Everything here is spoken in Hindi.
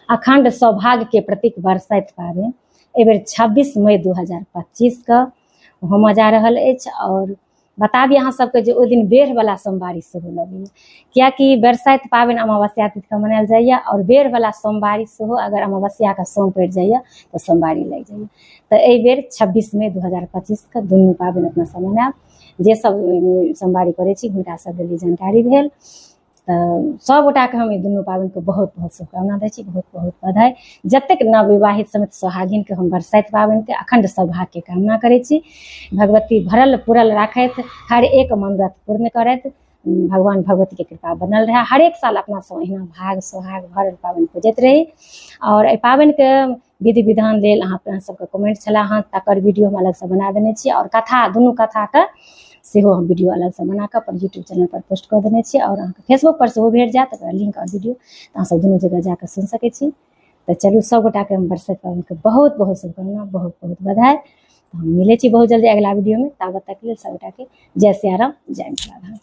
अखंड सौभाग्य के प्रतीक बरसाइत पाबनि एहि बेर 26 मई 2025 के होमऽ जा रहल अछि। और बताबी अहाँ सबके जे ओहि दिन बेढ़ सोमवारी सेहो लगैए, कियाकि बरसाइत पाबनि अमावस्या तिथिके मनायल जाइए और बेढ़ सोमवारी सेहो अगर अमावस्याके सोम पड़ि जाइए तऽ सोमवारी लागि जाइए। तऽ एहि बेर 26 मई 2025 के दुनू पाबनि अपना सब मनायब। जे सब सोमवारी करै छी हुनका सब लेल जानकारी भेल। सब गोटा के हम ई दुनू पाबनि के बहुत बहुत शुभकामना दै छी, बहुत बहुत बधाई। जतेक नवविवाहित समेत सोहागिन के हम बरसाइत पाबनि के अखंड सौभाग्य के कामना करै छी। भगवती भरल पूरल राखथि, हर एक मनोरथ पूर्ण करथि, भगवान भगवती के कृपा बनल रहे। हर एक साल अपना सब अहिना भाग सोहाग भरल पाबनि पूजैत रही। और एहि पाबनि के विधि विधान लेल अहाँ सबके कमेंट छला, हाँ तकर वीडियो हम अलग से बना देने छी। और कथा दुनू कथा के सेहो हम वीडियो अलग से बना कऽ अपन यूट्यूब चैनल पर पोस्ट कऽ देने छी। और अहाँके फेसबुक पर सेहो भेट जायत ओकरा लिंक और वीडियो, तऽ अहाँ सब दुनू जगह जाकऽ सुनि सकै छी। तऽ चलू सब गोटा के हम बरसाइत पाबनि के बहुत बहुत शुभकामना, बहुत बहुत बधाई। हम मिलै छी बहुत जल्दी अगला वीडियो में, तब तक के लिए सब गोटा के जय सिया राम, जय मिथिला।